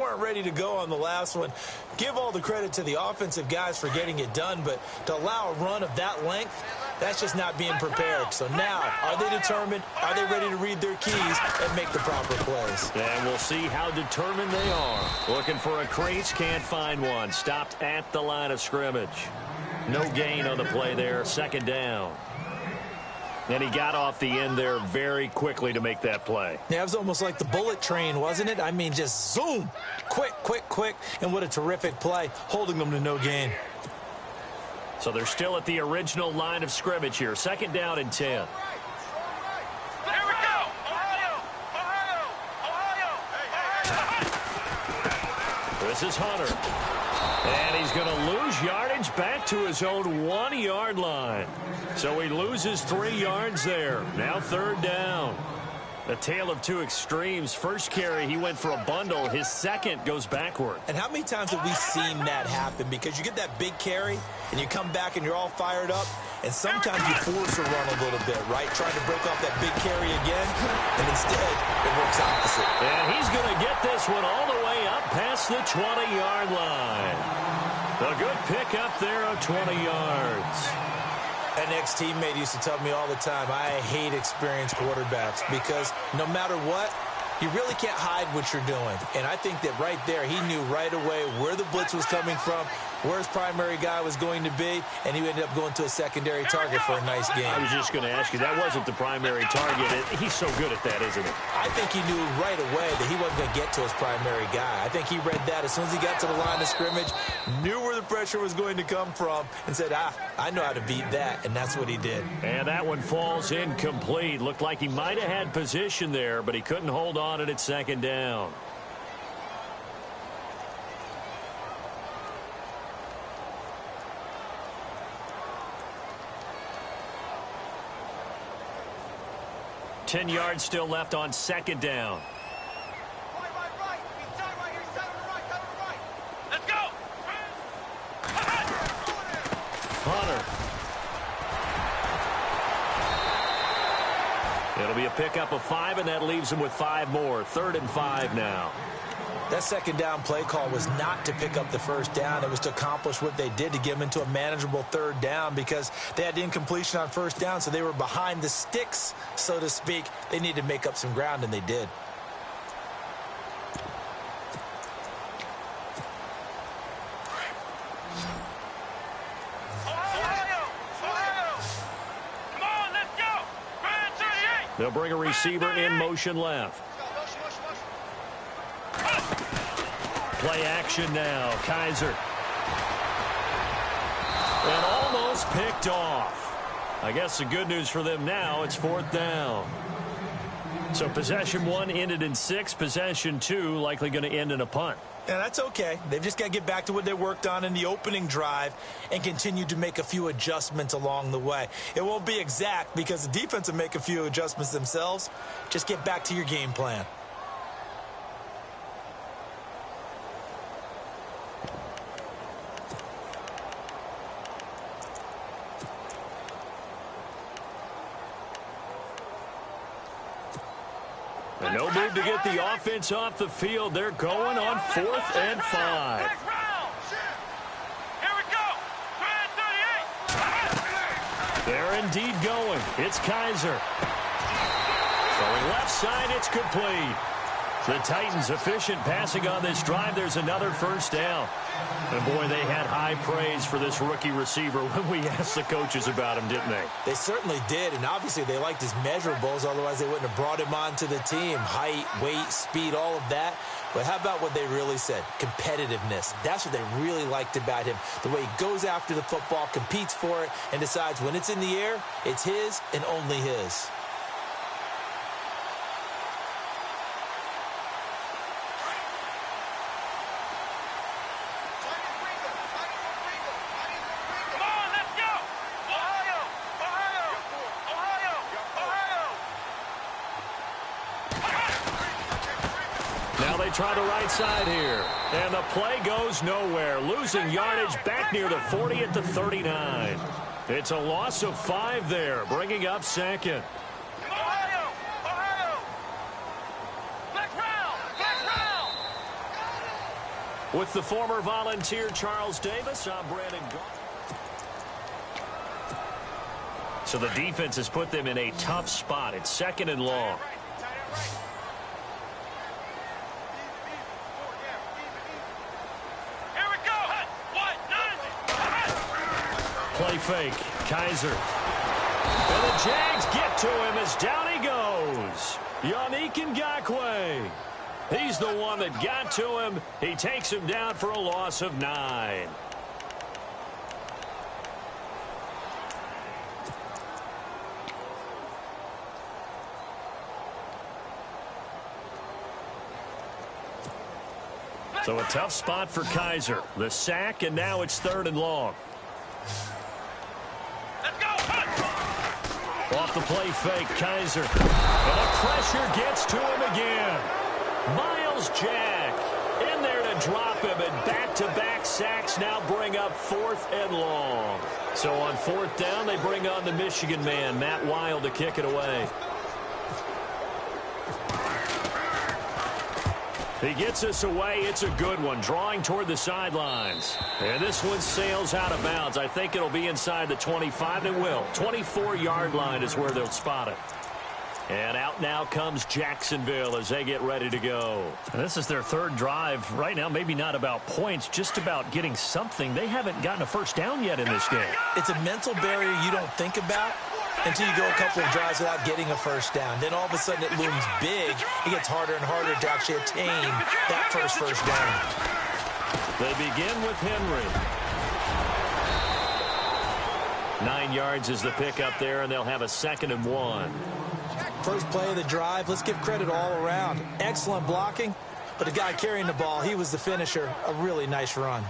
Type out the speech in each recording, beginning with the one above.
weren't ready to go on the last one. Give all the credit to the offensive guys for getting it done, but to allow a run of that length, that's just not being prepared. So now, are they determined? Are they ready to read their keys and make the proper plays? And we'll see how determined they are. Looking for a crease, can't find one. Stopped at the line of scrimmage. No gain on the play there, second down. And he got off the end there very quickly to make that play. Yeah, it was almost like the bullet train, wasn't it? I mean, just zoom. Quick, quick, quick. And what a terrific play, holding them to no gain. So they're still at the original line of scrimmage here. Second down and 10. Here we go! Ohio! This is Hunter. And he's going to lose yardage back to his own 1-yard line. So he loses 3 yards there. Now third down. The tale of two extremes. First carry, he went for a bundle. His second goes backward. And how many times have we seen that happen? Because you get that big carry, and you come back and you're all fired up, and sometimes you force a run a little bit, right? Trying to break off that big carry again, and instead it works opposite. And he's going to get this one all the way up past the 20-yard line. A good pick up there of 20 yards. An ex-teammate used to tell me all the time, I hate experienced quarterbacks because no matter what, you really can't hide what you're doing. And I think that right there, he knew right away where the blitz was coming from, where his primary guy was going to be, and he ended up going to a secondary target for a nice game. I was just going to ask you, that wasn't the primary target. He's so good at that, isn't he? I think he knew right away that he wasn't going to get to his primary guy. I think he read that as soon as he got to the line of scrimmage, knew where the pressure was going to come from, and said, I know how to beat that, and that's what he did. And that one falls incomplete. Looked like he might have had position there, but he couldn't hold on at second down. Ten yards still left on second down. Right. Let's go! Hunter. It'll be a pickup of 5, and that leaves him with 5 more. 3rd and 5 now. That second down play call was not to pick up the first down. It was to accomplish what they did to get them into a manageable 3rd down because they had the incompletion on first down, so they were behind the sticks, so to speak. They needed to make up some ground, and they did. They'll bring a receiver in motion left. Play action now. Kaiser. And almost picked off. I guess the good news for them now, it's 4th down. So possession 1 ended in 6. Possession 2 likely going to end in a punt. And that's okay. They've just got to get back to what they worked on in the opening drive and continue to make a few adjustments along the way. It won't be exact because the defense will make a few adjustments themselves. Just get back to your game plan. And no move to get the offense off the field. They're going on 4th and 5. Here we go. They're indeed going. It's Kaiser. Throwing left side, it's complete. The Titans efficient passing on this drive. There's another first down. And boy, they had high praise for this rookie receiver when we asked the coaches about him, didn't they? They certainly did, and obviously they liked his measurables, otherwise they wouldn't have brought him onto the team. Height, weight, speed, all of that. But how about what they really said? Competitiveness. That's what they really liked about him. The way he goes after the football, competes for it, and decides when it's in the air, it's his and only his. Try the right side here. And the play goes nowhere. Losing yardage back near the 40 at the 39. It's a loss of 5 there, bringing up second. With the former Volunteer Charles Davis, I'm Brandon Gaudin. So the defense has put them in a tough spot. It's 2nd and long. Here we go. Play fake. Kaiser. And the Jags get to him as down he goes. Yannick Ngakoue. He's the one that got to him. He takes him down for a loss of 9. So a tough spot for Kaiser. The sack, and now it's 3rd and long. Let's go. Off the play fake, Kaiser. And the pressure gets to him again. Myles Jack in there to drop him, and back-to-back sacks now bring up 4th and long. So on 4th down, they bring on the Michigan man, Matt Wild, to kick it away. He gets us away. It's a good one, drawing toward the sidelines. And this one sails out of bounds. I think it'll be inside the 25. It will. 24-yard line is where they'll spot it. And out now comes Jacksonville as they get ready to go. And this is their 3rd drive. Right now, maybe not about points, just about getting something. They haven't gotten a first down yet in this game. It's a mental barrier you don't think about until you go a couple of drives without getting a first down. Then all of a sudden it looms big. It gets harder and harder to actually attain that first down. They begin with Henry. 9 yards is the pickup there, and they'll have a 2nd and 1. First play of the drive, let's give credit all around. Excellent blocking, but the guy carrying the ball, he was the finisher. A really nice run.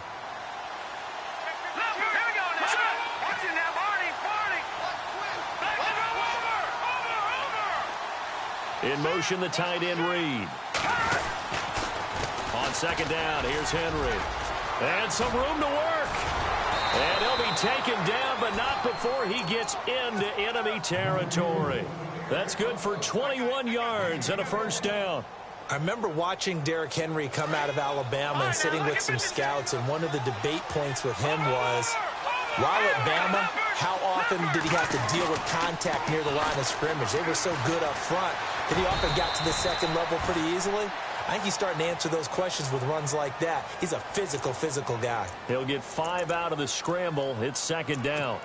In motion, the tight end, Reed. On 2nd down, here's Henry. And some room to work. And he'll be taken down, but not before he gets into enemy territory. That's good for 21 yards and a first down. I remember watching Derrick Henry come out of Alabama and sitting with some scouts, and one of the debate points with him was, while at Bama, how often did he have to deal with contact near the line of scrimmage? They were so good up front that he often got to the 2nd level pretty easily. I think he's starting to answer those questions with runs like that. He's a physical guy. He'll get 5 out of the scramble. It's 2nd down.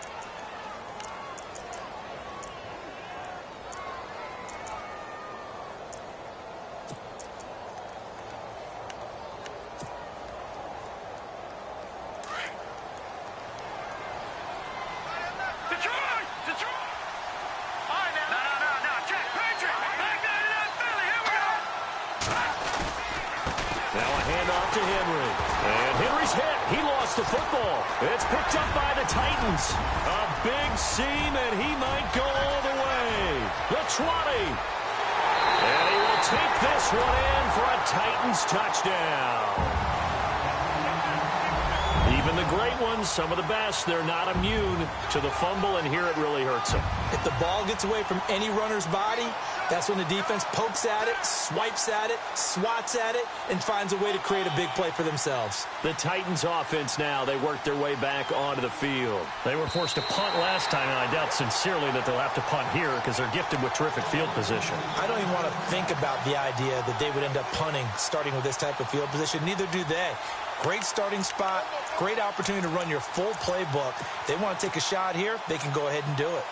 To Henry. And Henry's hit. He lost the football. It's picked up by the Titans. A big seam, and he might go all the way. The 20. And he will take this one in for a Titans touchdown. Even the great ones, some of the best, they're not immune to the fumble, and here it really hurts them. If the ball gets away from any runner's body, that's when the defense pokes at it, swipes at it, swats at it, and finds a way to create a big play for themselves. The Titans offense now, they work their way back onto the field. They were forced to punt last time, and I doubt sincerely that they'll have to punt here because they're gifted with terrific field position. I don't even want to think about the idea that they would end up punting starting with this type of field position. Neither do they. Great starting spot, great opportunity to run your full playbook. They want to take a shot here, they can go ahead and do it.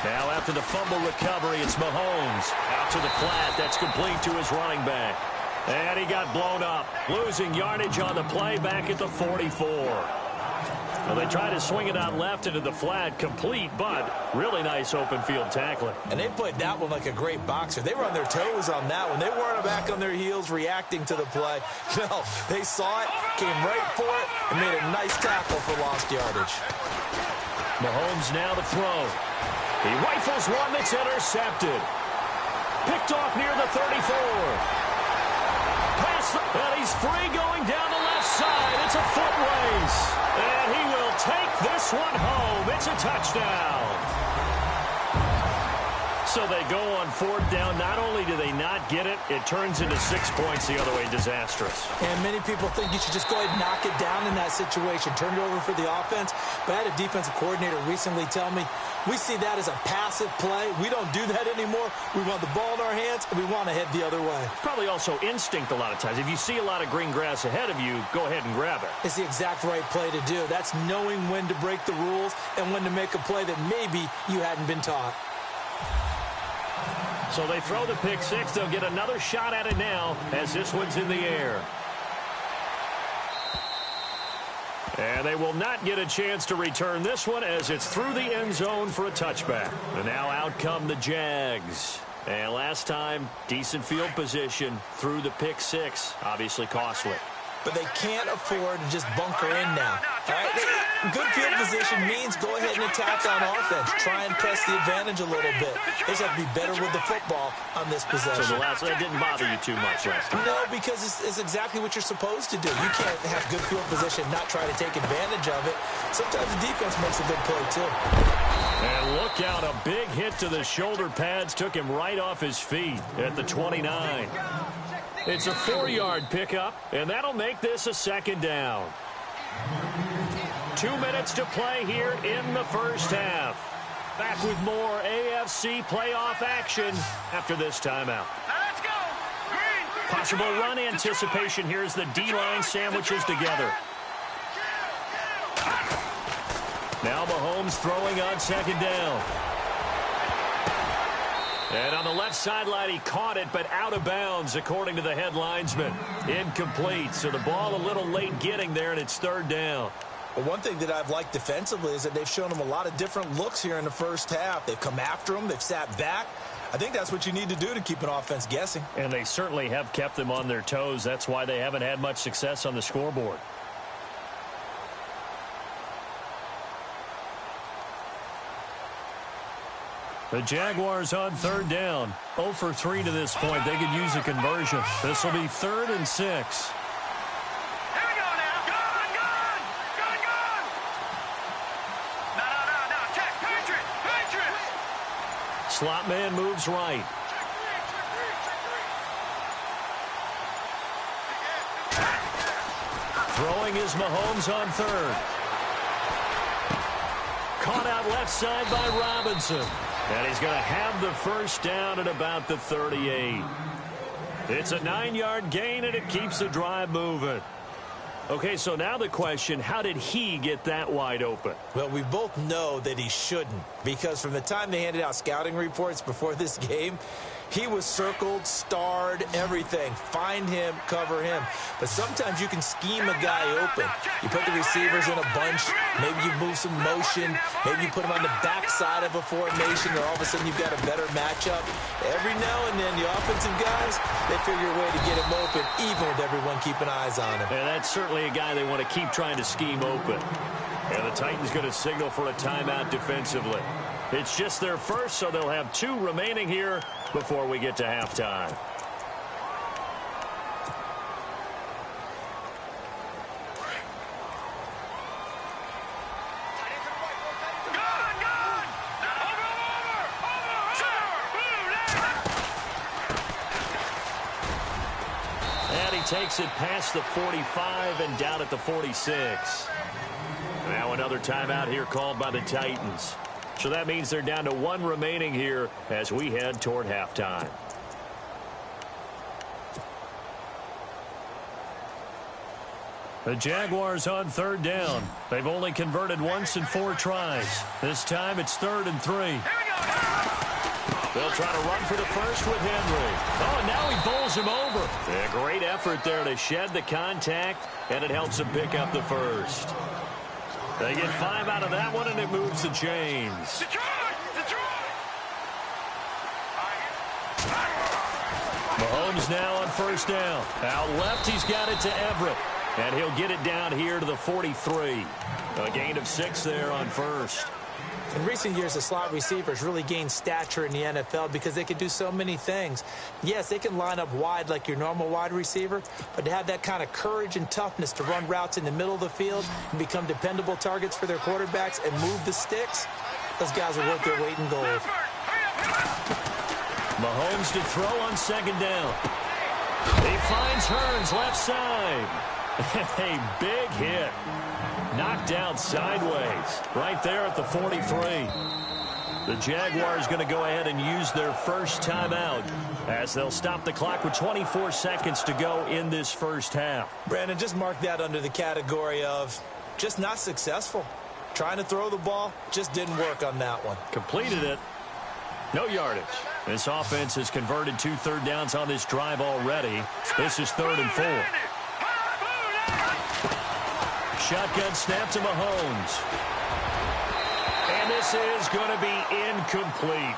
Now after the fumble recovery, it's Mahomes. Out to the flat. That's complete to his running back. And he got blown up. Losing yardage on the play back at the 44. Well, they tried to swing it out left into the flat, complete, but really nice open field tackling. And they played that one like a great boxer. They were on their toes on that one. They weren't back on their heels reacting to the play. No, they saw it, came right for it, and made a nice tackle for lost yardage. Mahomes now to throw. He rifles one that's intercepted. Picked off near the 34. Pass, and he's free going down the left left side. It's a foot race. And he will take this one home. It's a touchdown. So they go on fourth down. Not only do they not get it, it turns into 6 points the other way. Disastrous. And many people think you should just go ahead and knock it down in that situation. Turn it over for the offense. But I had a defensive coordinator recently tell me, we see that as a passive play. We don't do that anymore. We want the ball in our hands, and we want to head the other way. Probably also instinct a lot of times. If you see a lot of green grass ahead of you, go ahead and grab it. It's the exact right play to do. That's knowing when to break the rules and when to make a play that maybe you hadn't been taught. So they throw the pick six. They'll get another shot at it now as this one's in the air. And they will not get a chance to return this one as it's through the end zone for a touchback. And now out come the Jags. And last time, decent field position through the pick six. Obviously costly. But they can't afford to just bunker in now. All right? Good field position means go ahead and attack on offense. Try and press the advantage a little bit. They just have to be better with the football on this possession. So that didn't bother you too much last time? No, because it's exactly what you're supposed to do. You can't have good field position, not try to take advantage of it. Sometimes the defense makes a good play, too. And look out, a big hit to the shoulder pads took him right off his feet at the 29. It's a 4-yard pickup, and that'll make this a second down. 2 minutes to play here in the first half. Back with more AFC playoff action after this timeout. Let's go. Green. Possible run anticipation here as the D-line sandwiches together. Now Mahomes throwing on second down. And on the left sideline, he caught it, but out of bounds, according to the head linesman. Incomplete, so the ball a little late getting there, and it's third down. Well, one thing that I've liked defensively is that they've shown him a lot of different looks here in the first half. They've come after him. They've sat back. I think that's what you need to do to keep an offense guessing. And they certainly have kept them on their toes. That's why they haven't had much success on the scoreboard. The Jaguars on third down. 0 for 3 to this point. They could use a conversion. This will be 3rd and 6. Here we go now. Gun. No. Check. Patriot. Slot man moves right. Throwing is Mahomes on third. Caught out left side by Robinson. And he's going to have the first down at about the 38. It's a 9-yard gain, and it keeps the drive moving. Okay, so now the question, how did he get that wide open? Well, we both know that he shouldn't, because from the time they handed out scouting reports before this game, he was circled, starred, everything. Find him, cover him. But sometimes you can scheme a guy open. You put the receivers in a bunch. Maybe you move some motion. Maybe you put them on the backside of a formation, or all of a sudden you've got a better matchup. Every now and then, the offensive guys, they figure a way to get him open, even with everyone keeping eyes on him. And that's certainly a guy they want to keep trying to scheme open. And the Titans going to signal for a timeout defensively. It's just their first, so they'll have 2 remaining here before we get to halftime. And he takes it past the 45 and down at the 46. Now another timeout here called by the Titans. So that means they're down to 1 remaining here as we head toward halftime. The Jaguars on third down. They've only converted once in 4 tries. This time it's 3rd and 3. They'll try to run for the first with Henry. Oh, and now he bowls him over. A great effort there to shed the contact, and it helps him pick up the first. They get 5 out of that one, and it moves the chains. Mahomes now on first down. Out left, he's got it to Everett. And he'll get it down here to the 43. A gain of 6 there on first. In recent years, the slot receivers really gained stature in the NFL because they can do so many things. Yes, they can line up wide like your normal wide receiver, but to have that kind of courage and toughness to run routes in the middle of the field and become dependable targets for their quarterbacks and move the sticks, those guys are worth their weight in gold. Mahomes to throw on second down. He finds Hurns left side. A big hit. Knocked out sideways right there at the 43. The Jaguars going to go ahead and use their first timeout as they'll stop the clock with 24 seconds to go in this first half. Brandon, just mark that under the category of just not successful. Trying to throw the ball, just didn't work on that one. Completed it. No yardage. This offense has converted 2 third downs on this drive already. This is 3rd and 4. Shotgun snap to Mahomes. And this is going to be incomplete.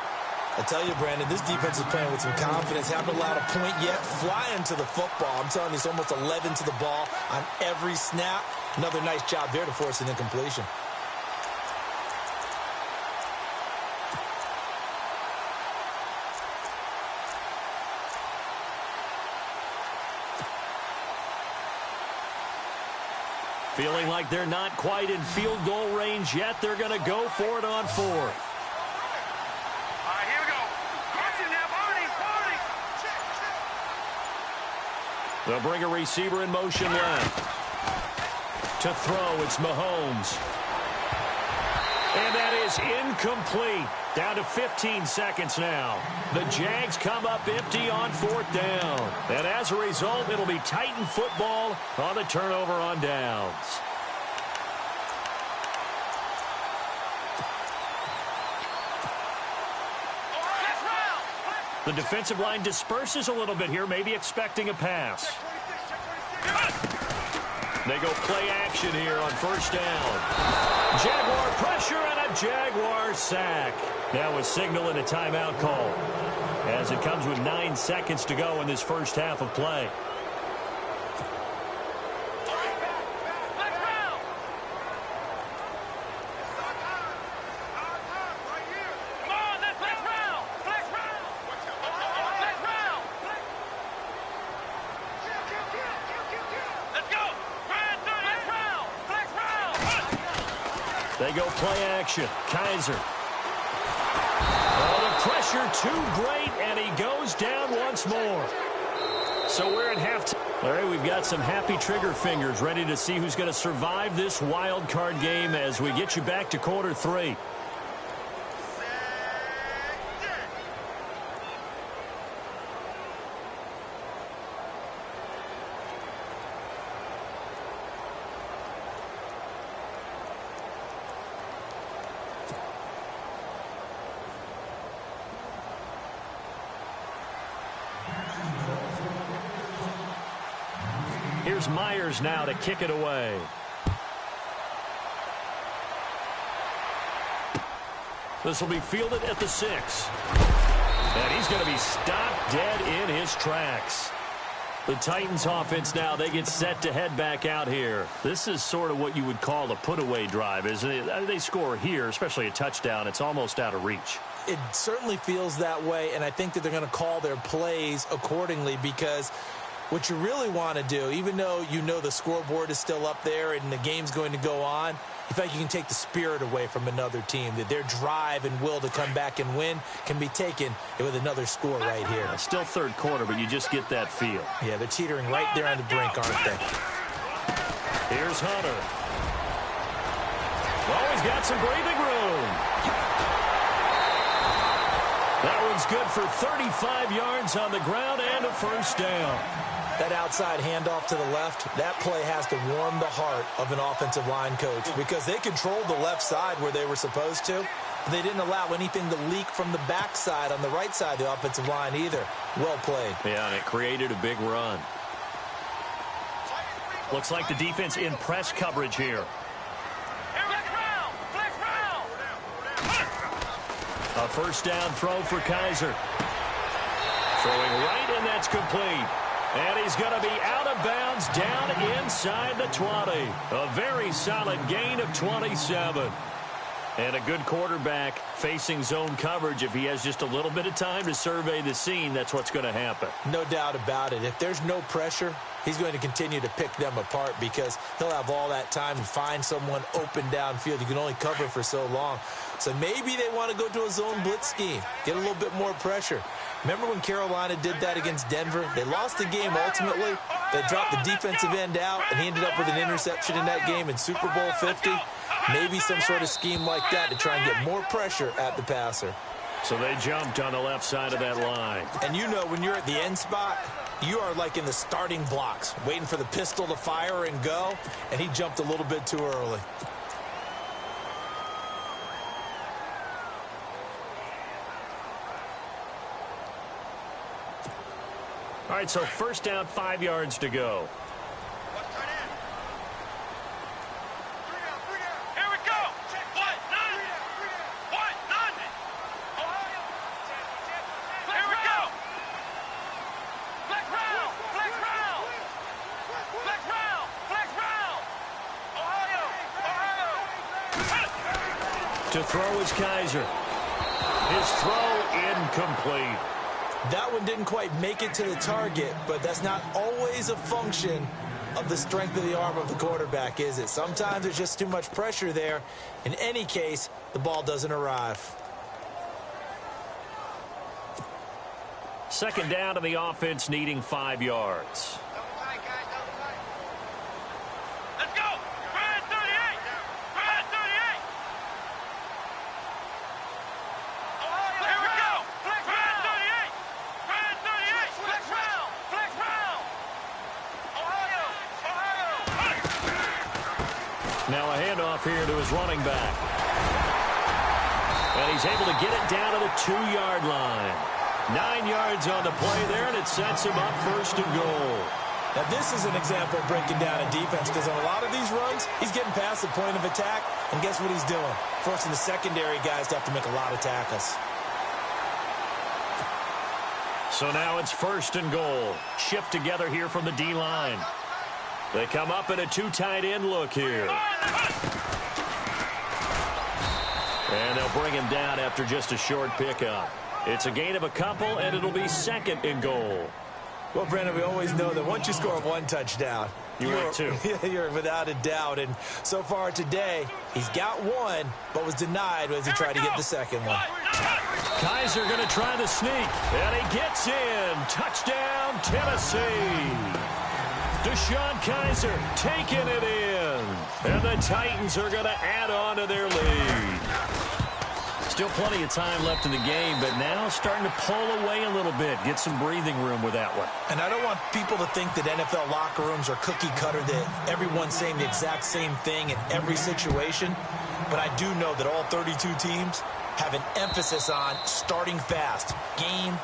I tell you, Brandon, this defense is playing with some confidence. Haven't allowed a point yet. Flying to the football. I'm telling you, it's almost 11 to the ball on every snap. Another nice job there to force an incompletion. Feeling like they're not quite in field goal range yet. They're going to go for it on 4th. All right, here we go. Marching now, Barney. They'll bring a receiver in motion left. To throw, it's Mahomes. And that is incomplete. Down to 15 seconds now. The Jags come up empty on 4th down. And as a result, it'll be Titan football on the turnover on downs. The defensive line disperses a little bit here, maybe expecting a pass. They go play action here on 1st down. Jaguar pressure and a Jaguar sack. That was signaling a timeout call as it comes with 9 seconds to go in this first half of play. They go play action. Kaiser. Oh, the pressure too great, and he goes down once more. So we're at halftime. All right, we've got some happy trigger fingers ready to see who's going to survive this wild card game as we get you back to quarter 3. Here's Myers now to kick it away. This will be fielded at the 6. And he's going to be stopped dead in his tracks. The Titans offense now, they get set to head back out here. This is sort of what you would call a put-away drive, isn't it? They score here, especially a touchdown. It's almost out of reach. It certainly feels that way, and I think that they're going to call their plays accordingly because what you really want to do, even though you know the scoreboard is still up there and the game's going to go on, you feel like you can take the spirit away from another team, that their drive and will to come back and win can be taken with another score right here. Still 3rd quarter, but you just get that feel. Yeah, they're teetering right there on the brink, aren't they? Here's Hunter. Oh, he's got some breathing room. That one's good for 35 yards on the ground and a 1st down. That outside handoff to the left, that play has to warm the heart of an offensive line coach because they controlled the left side where they were supposed to. They didn't allow anything to leak from the backside on the right side of the offensive line either. Well played. Yeah, and it created a big run. Looks like the defense in press coverage here. A 1st down throw for Kaiser. Throwing right, and that's complete. And he's going to be out of of bounds down inside the 20. A very solid gain of 27. And a good quarterback facing zone coverage. If he has just a little bit of time to survey the scene, that's what's going to happen. No doubt about it. If there's no pressure, he's going to continue to pick them apart because he'll have all that time to find someone open downfield. You can only cover for so long. So maybe they want to go to a zone blitz scheme, get a little bit more pressure. Remember when Carolina did that against Denver? They lost the game ultimately. They dropped the defensive end out, and he ended up with an interception in that game in Super Bowl 50. Maybe some sort of scheme like that to try and get more pressure at the passer. So they jumped on the left side of that line. And you know when you're at the end spot, you are like in the starting blocks, waiting for the pistol to fire and go, and he jumped a little bit too early. All right, so first down, 5 yards to go. Here we go. What? None. What? None. Here we go. Flex round. Flex round. Flex round. Flex round. Ohio. To throw is Kaiser. His throw incomplete. That one didn't quite make it to the target, but that's not always a function of the strength of the arm of the quarterback, is it? Sometimes there's just too much pressure there. In any case, the ball doesn't arrive. Second down to the offense, needing 5 yards. Let's go. Brad 38. Brad 38. Here we go. Flex round. 38. Brad 38. Flex round. Flex round. Ohio. Now a handoff here to his running back. And he's able to get it down to the 2-yard line. 9 yards on the play there, and it sets him up first and goal. Now, this is an example of breaking down a defense because on a lot of these runs, he's getting past the point of attack, and guess what he's doing? Forcing the secondary guys to have to make a lot of tackles. So now it's first and goal. Shift together here from the D-line. They come up in a 2 tight end look here. And they'll bring him down after just a short pickup. It's a gain of a couple, and it'll be second and goal. Well, Brandon, we always know that once you score 1 touchdown, you're 2. You're without a doubt. And so far today, he's got 1, but was denied as he tried to get the second one. Kaiser going to try the sneak, and he gets in. Touchdown, Tennessee. Deshaun Kaiser taking it in. And the Titans are going to add on to their lead. Still plenty of time left in the game, but now starting to pull away a little bit. Get some breathing room with that one. And I don't want people to think that NFL locker rooms are cookie cutter, that everyone's saying the exact same thing in every situation. But I do know that all 32 teams have an emphasis on starting fast. Game,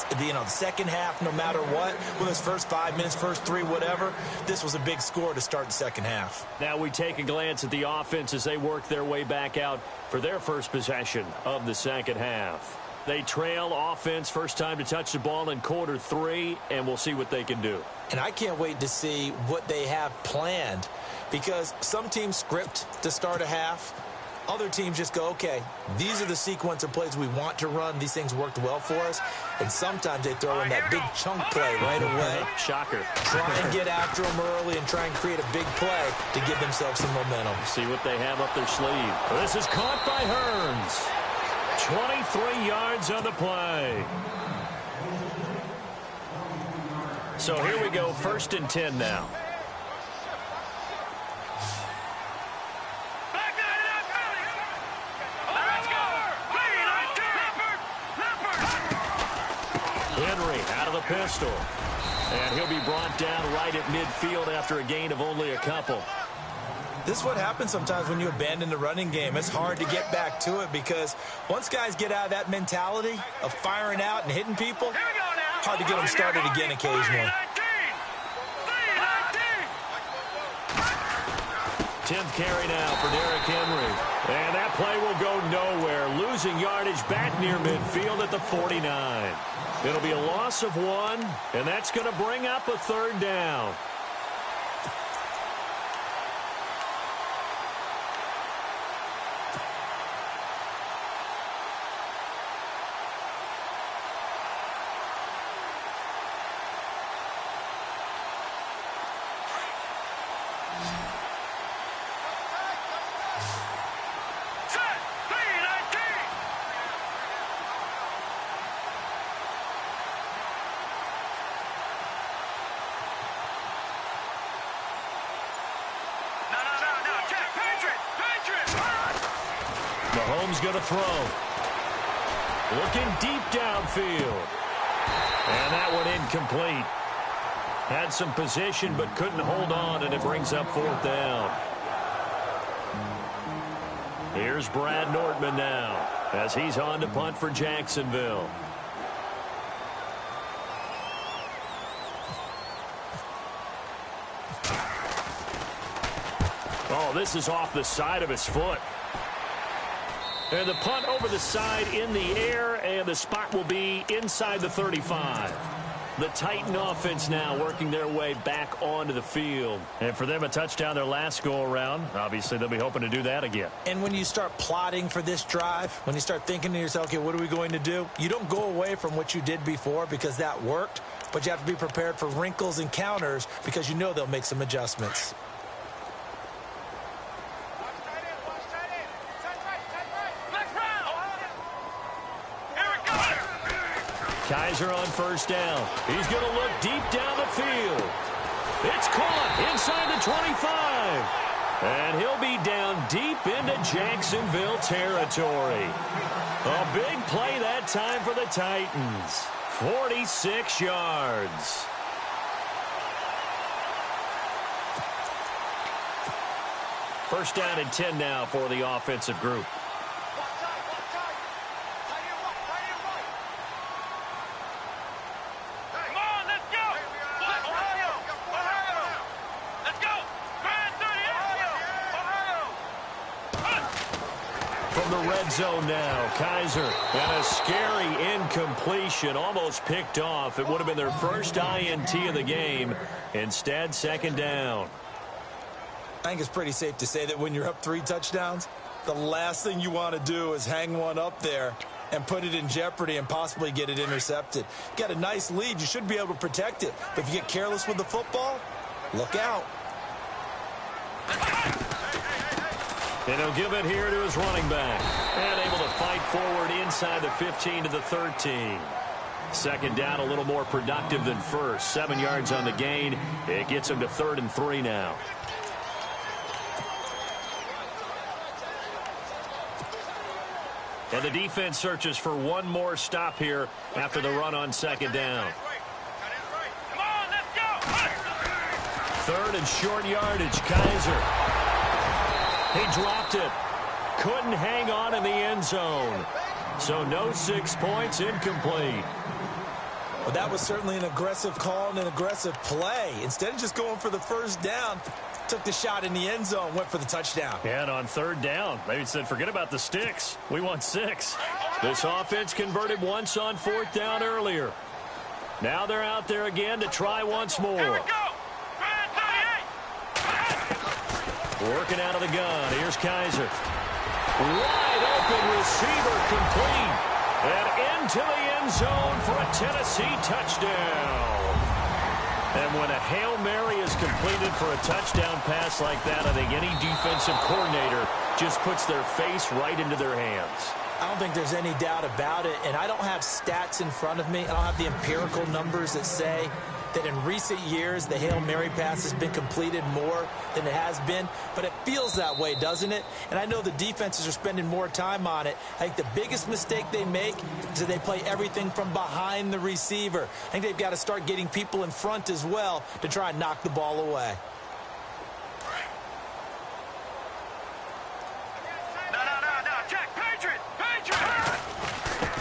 the second half, no matter what, whether it's first 5 minutes, first 3, whatever, this was a big score to start the second half. Now we take a glance at the offense as they work their way back out for their first possession of the second half. They trail offense, first time to touch the ball in quarter 3, and we'll see what they can do. And I can't wait to see what they have planned, because some teams script to start a half. Other teams just go, okay, these are the sequence of plays we want to run. These things worked well for us. And sometimes they throw in that big chunk play right away. Shocker. Try and get after them early and try and create a big play to give themselves some momentum. See what they have up their sleeve. This is caught by Hearns. 23 yards on the play. So here we go, first and 10 now. Henry out of the pistol. And he'll be brought down right at midfield after a gain of only a couple. This is what happens sometimes when you abandon the running game. It's hard to get back to it because once guys get out of that mentality of firing out and hitting people, hard to get them started again occasionally. 10th carry now for Derrick Henry. And that play will go nowhere. Losing yardage back near midfield at the 49. It'll be a loss of 1, and that's going to bring up a third down. Mahomes going to throw. Looking deep downfield. And that one incomplete. Had some position but couldn't hold on, and it brings up 4th down. Here's Brad Nordman now as he's on to punt for Jacksonville. Oh, this is off the side of his foot. And the punt over the side in the air, and the spot will be inside the 35. The Titan offense now working their way back onto the field. And for them, a touchdown their last go-around. Obviously, they'll be hoping to do that again. And when you start plotting for this drive, when you start thinking to yourself, okay, what are we going to do? You don't go away from what you did before because that worked, but you have to be prepared for wrinkles and counters because you know they'll make some adjustments. Kizer on 1st down. He's going to look deep down the field. It's caught inside the 25. And he'll be down deep into Jacksonville territory. A big play that time for the Titans. 46 yards. First down and 10 now for the offensive group. Red zone now. Kizer, and a scary incompletion, almost picked off. It would have been their first INT of the game. Instead, 2nd down. I think it's pretty safe to say that when you're up 3 touchdowns, the last thing you want to do is hang one up there and put it in jeopardy and possibly get it intercepted. You got a nice lead. You should be able to protect it. But if you get careless with the football, look out. And he'll give it here to his running back. And able to fight forward inside the 15 to the 13. 2nd down, a little more productive than first. 7 yards on the gain. It gets him to 3rd and 3 now. And the defense searches for one more stop here after the run on 2nd down. 3rd and short yardage. Kizer. He dropped it. Couldn't hang on in the end zone. So no 6 points, incomplete. Well, that was certainly an aggressive call and an aggressive play. Instead of just going for the 1st down, took the shot in the end zone, went for the touchdown. And on 3rd down, they said, forget about the sticks. We want 6. This offense converted once on 4th down earlier. Now they're out there again to try once more. Here we go. Working out of the gun. Here's Kizer. Wide open receiver complete. And into the end zone for a Tennessee touchdown. And when a Hail Mary is completed for a touchdown pass like that, I think any defensive coordinator just puts their face right into their hands. I don't think there's any doubt about it. And I don't have stats in front of me. I don't have the empirical numbers that say that in recent years the Hail Mary pass has been completed more than it has been, but it feels that way, doesn't it? And I know the defenses are spending more time on it. I think the biggest mistake they make is that they play everything from behind the receiver. I think they've got to start getting people in front as well to try and knock the ball away. No, Jack, Patriot!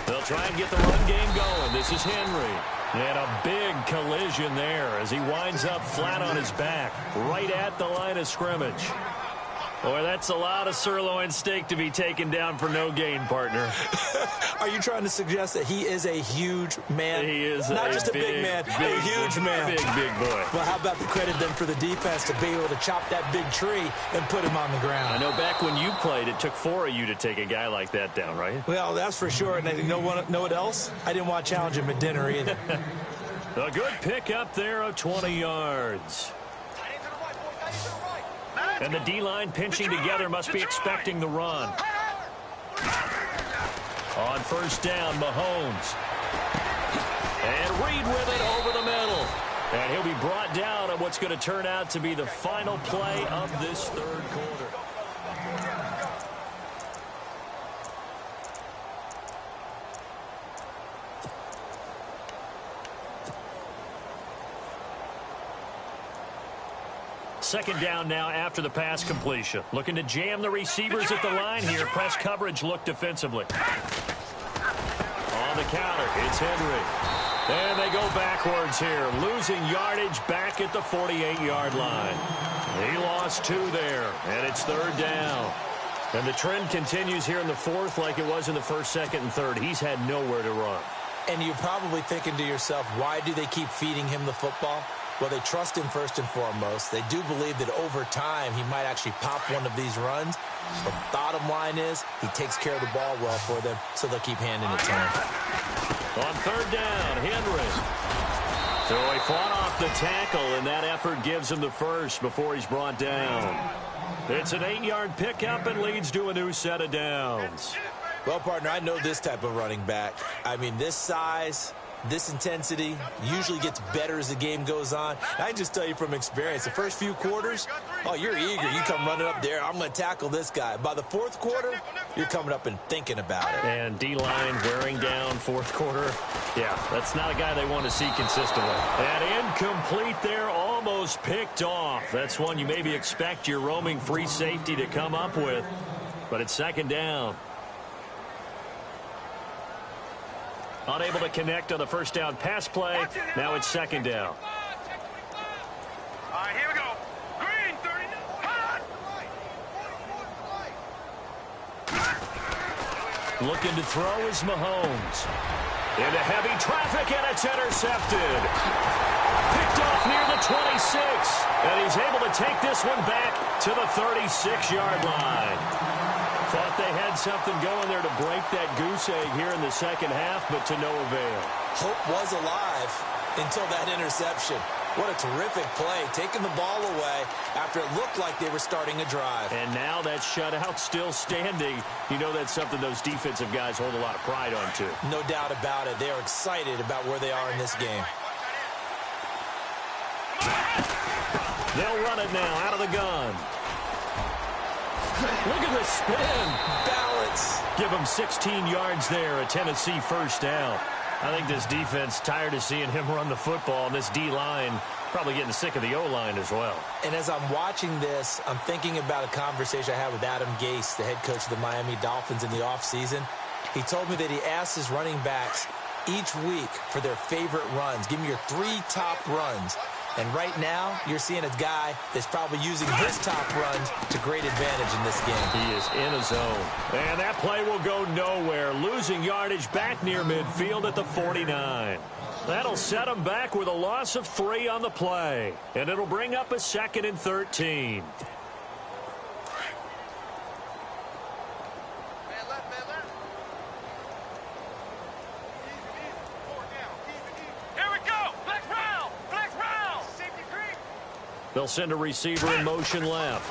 They'll try and get the run game going. This is Henry. And a big collision there as he winds up flat on his back, right at the line of scrimmage. Boy, that's a lot of sirloin steak to be taken down for no gain, partner. Are you trying to suggest that he is a huge man? He is not just a big man, a huge man. Big boy. Well, how about the credit then for the defense to be able to chop that big tree and put him on the ground? I know back when you played, it took 4 of you to take a guy like that down, right? Well, that's for sure. And you know what else? I didn't want to challenge him at dinner either. A good pick up there of 20 yards. And the D-line pinching together must be expecting the run. On 1st down, Mahomes. And Reed with it over the middle. And he'll be brought down on what's going to turn out to be the final play of this 3rd quarter. second down now after the pass completion. Looking to jam the receivers at the line here. Press coverage look defensively. On the counter, it's Henry. And they go backwards here, losing yardage back at the 48-yard line. He lost 2 there, and it's third down. And the trend continues here in the fourth like it was in the first, second, and third. He's had nowhere to run. And you're probably thinking to yourself, why do they keep feeding him the football? Well, they trust him first and foremost. They do believe that over time he might actually pop one of these runs. But the bottom line is he takes care of the ball well for them, so they'll keep handing it to him. On third down, Henry. So he fought off the tackle, and that effort gives him the first before he's brought down. It's an 8-yard pickup and leads to a new set of downs. Well, partner, I know this type of running back. I mean, this size, this intensity usually gets better as the game goes on. And I can just tell you from experience, the first few quarters, oh, you're eager. You come running up there, I'm going to tackle this guy. By the fourth quarter, you're coming up and thinking about it. And D-line wearing down fourth quarter. Yeah, that's not a guy they want to see consistently. And incomplete there, almost picked off. That's one you maybe expect your roaming free safety to come up with. But it's second down. Unable to connect on the first down pass play. Now it's second down. All right, here we go. Green, 30. Looking to throw is Mahomes. Into heavy traffic, and it's intercepted. Picked off near the 26. And he's able to take this one back to the 36-yard line. Thought they had something going there to break that goose egg here in the second half, but to no avail. Hope was alive until that interception. What a terrific play, taking the ball away after it looked like they were starting a drive. And now that shutout still standing. You know that's something those defensive guys hold a lot of pride on, too. No doubt about it. They are excited about where they are in this game. They'll run it now out of the gun. Look at the spin. Balance. Give him 16 yards there, a Tennessee first down. I think this defense tired of seeing him run the football, and this D-line probably getting sick of the O-line as well. And as I'm watching this, I'm thinking about a conversation I had with Adam Gase, the head coach of the Miami Dolphins in the offseason. He told me that he asked his running backs each week for their favorite runs. Give me your 3 top runs. And right now, you're seeing a guy that's probably using his top runs to great advantage in this game. He is in a zone. And that play will go nowhere. Losing yardage back near midfield at the 49. That'll set him back with a loss of 3 on the play. And it'll bring up a 2nd and 13. They'll send a receiver in motion left.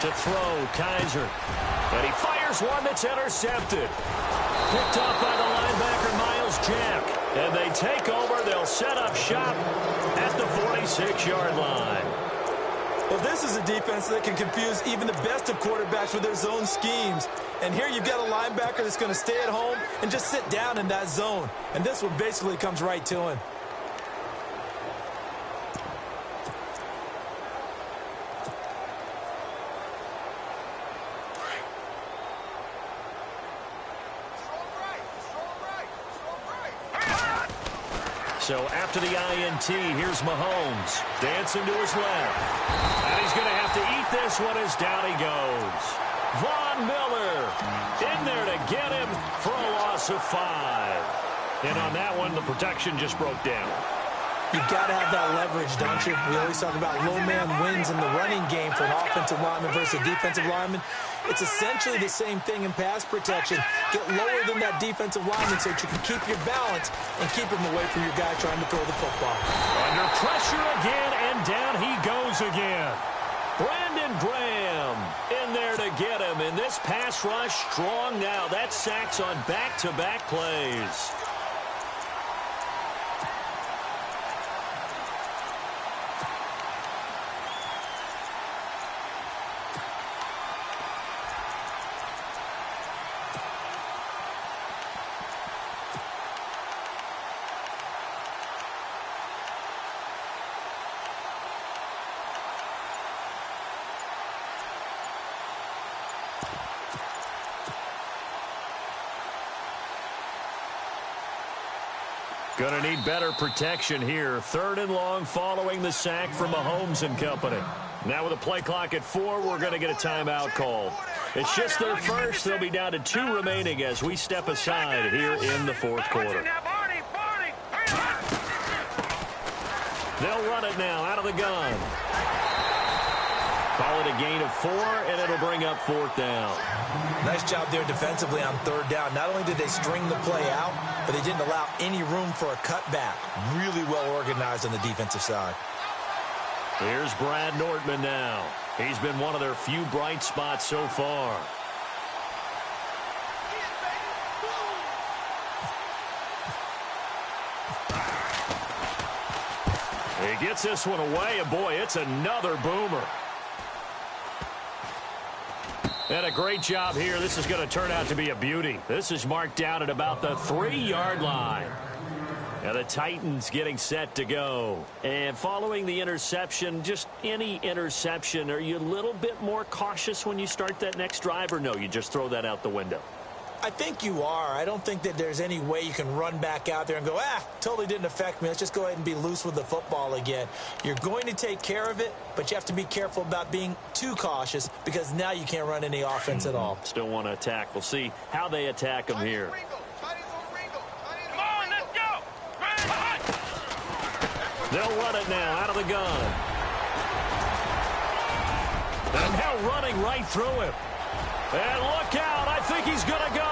To throw, Kaiser. And he fires one that's intercepted. Picked up by the linebacker, Miles Jack. And they take over. They'll set up shop at the 46-yard line. Well, this is a defense that can confuse even the best of quarterbacks with their zone schemes. And here you've got a linebacker that's going to stay at home and just sit down in that zone. And this one basically comes right to him. So after the INT, here's Mahomes dancing to his left. And he's going to have to eat this one as down he goes. Von Miller in there to get him for a loss of 5. And on that one, the protection just broke down. You've got to have that leverage, don't you? We always talk about low man wins in the running game for an offensive lineman versus a defensive lineman. It's essentially the same thing in pass protection. Get lower than that defensive lineman so that you can keep your balance and keep him away from your guy trying to throw the football. Under pressure again, and down he goes again. Brandon Graham in there to get him. And this pass rush strong now. That's sacks on back-to-back plays. Going to need better protection here. 3rd and long following the sack from Mahomes and company. Now with a play clock at 4, we're going to get a timeout call. It's just their first. They'll be down to 2 remaining as we step aside here in the 4th quarter. They'll run it now out of the gun. Call it a gain of 4, and it'll bring up 4th down. Nice job there defensively on 3rd down. Not only did they string the play out, but they didn't allow any room for a cutback. Really well organized on the defensive side. Here's Brad Nortman now. He's been one of their few bright spots so far. He gets this one away, and boy, it's another boomer. And a great job here. This is going to turn out to be a beauty. This is marked down at about the 3-yard line. Now the Titans getting set to go. And following the interception, just any interception, are you a little bit more cautious when you start that next drive, or no, you just throw that out the window? I think you are. I don't think that there's any way you can run back out there and go, totally didn't affect me. Let's just go ahead and be loose with the football again. You're going to take care of it, but you have to be careful about being too cautious because now you can't run any offense at all. Still want to attack. We'll see how they attack them here. They'll run it now out of the gun. And now running right through him. And look out. I think he's going to go.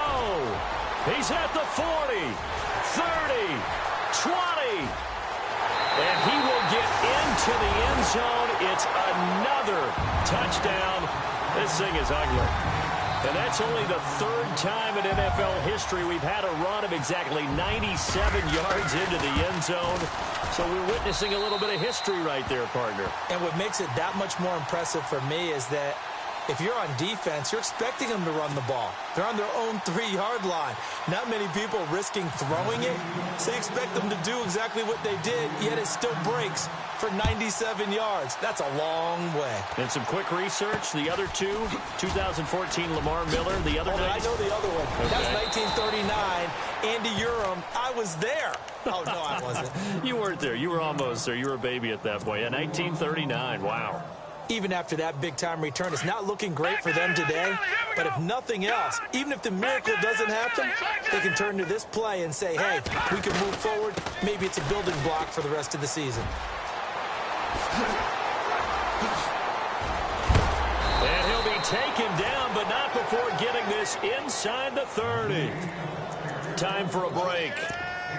He's at the 40, 30, 20. And he will get into the end zone. It's another touchdown. This thing is ugly. And that's only the 3rd time in NFL history we've had a run of exactly 97 yards into the end zone. So we're witnessing a little bit of history right there, partner. And what makes it that much more impressive for me is that if you're on defense, you're expecting them to run the ball. They're on their own 3-yard line. Not many people risking throwing it, so you expect them to do exactly what they did, yet it still breaks for 97 yards. That's a long way. And some quick research. The other two, 2014 Lamar Miller, the other night. I know the other one. Okay. That was 1939. Andy Urim. I was there. Oh, no, I wasn't. You weren't there. You were almost there. You were a baby at that point. Yeah, 1939. Wow. Even after that big-time return, it's not looking great for them today. But if nothing else, even if the miracle doesn't happen, they can turn to this play and say, hey, we can move forward. Maybe it's a building block for the rest of the season. And he'll be taken down, but not before getting this inside the 30. Time for a break.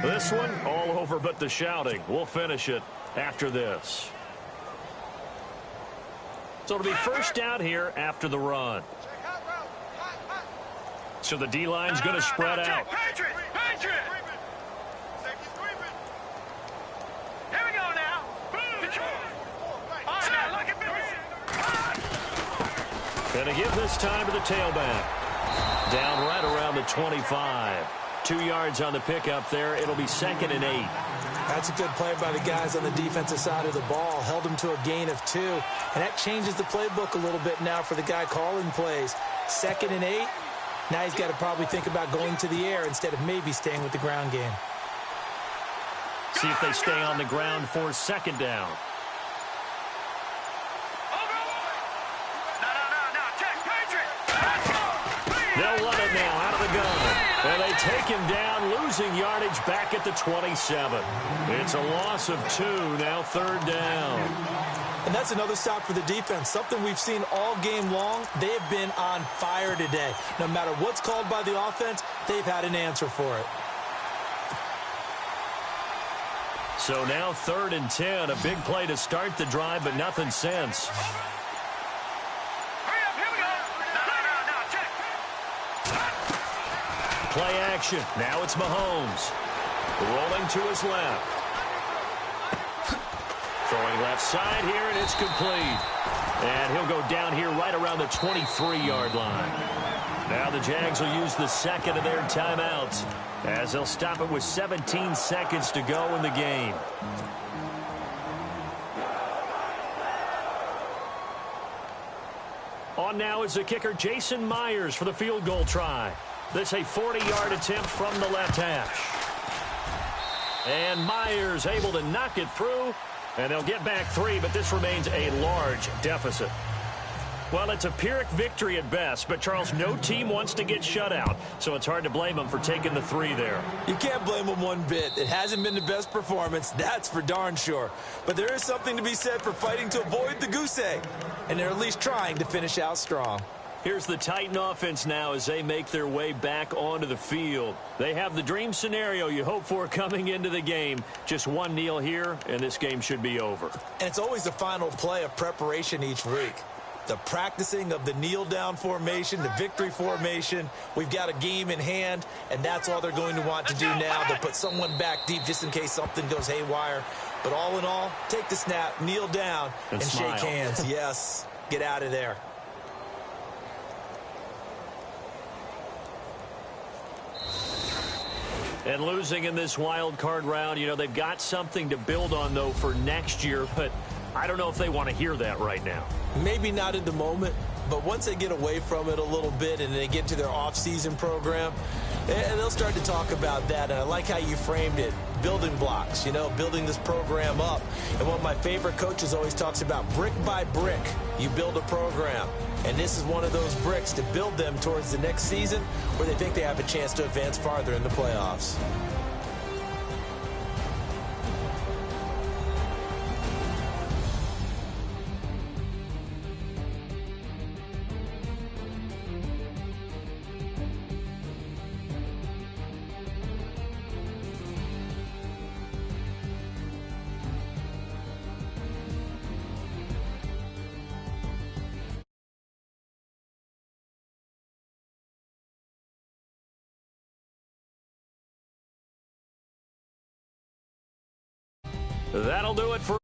This one, all over but the shouting. We'll finish it after this. So it'll be first down here after the run. So the D-line's going to spread out. Patriot! Here we go now. Going to give this time to the tailback. Down right around the 25. 2 yards on the pickup there. It'll be 2nd and 8. That's a good play by the guys on the defensive side of the ball. Held him to a gain of 2. And that changes the playbook a little bit now for the guy calling plays. 2nd and 8. Now he's got to probably think about going to the air instead of maybe staying with the ground game. See if they stay on the ground for 2nd down. They'll run it now out of the gun. And they take him down, losing yardage back at the 27. It's a loss of 2, now 3rd down. And that's another stop for the defense. Something we've seen all game long. They have been on fire today. No matter what's called by the offense, they've had an answer for it. So now 3rd and 10. A big play to start the drive, but nothing since. Play action. Now it's Mahomes. Rolling to his left. Throwing left side here, and it's complete. And he'll go down here right around the 23-yard line. Now the Jags will use the 2nd of their timeouts as they'll stop it with 17 seconds to go in the game. On now is the kicker, Jason Myers, for the field goal try. This a 40-yard attempt from the left hash. And Myers able to knock it through, and they'll get back 3, but this remains a large deficit. Well, it's a Pyrrhic victory at best, but, Charles, no team wants to get shut out, so it's hard to blame them for taking the 3 there. You can't blame them one bit. It hasn't been the best performance, that's for darn sure. But there is something to be said for fighting to avoid the goose egg, and they're at least trying to finish out strong. Here's the Titan offense now as they make their way back onto the field. They have the dream scenario you hope for coming into the game. Just one kneel here, and this game should be over. And it's always the final play of preparation each week. The practicing of the kneel-down formation, the victory formation. We've got a game in hand, and that's all they're going to want to do now. They'll put someone back deep just in case something goes haywire. But all in all, take the snap, kneel down, and shake hands. Yes, get out of there. And losing in this wild card round, you know, they've got something to build on, though, for next year. But I don't know if they want to hear that right now. Maybe not in the moment, but once they get away from it a little bit and they get to their off-season program, they'll start to talk about that. And I like how you framed it, building blocks, you know, building this program up. And one of my favorite coaches always talks about brick by brick, you build a program. And this is one of those bricks to build them towards the next season where they think they have a chance to advance farther in the playoffs. That'll do it for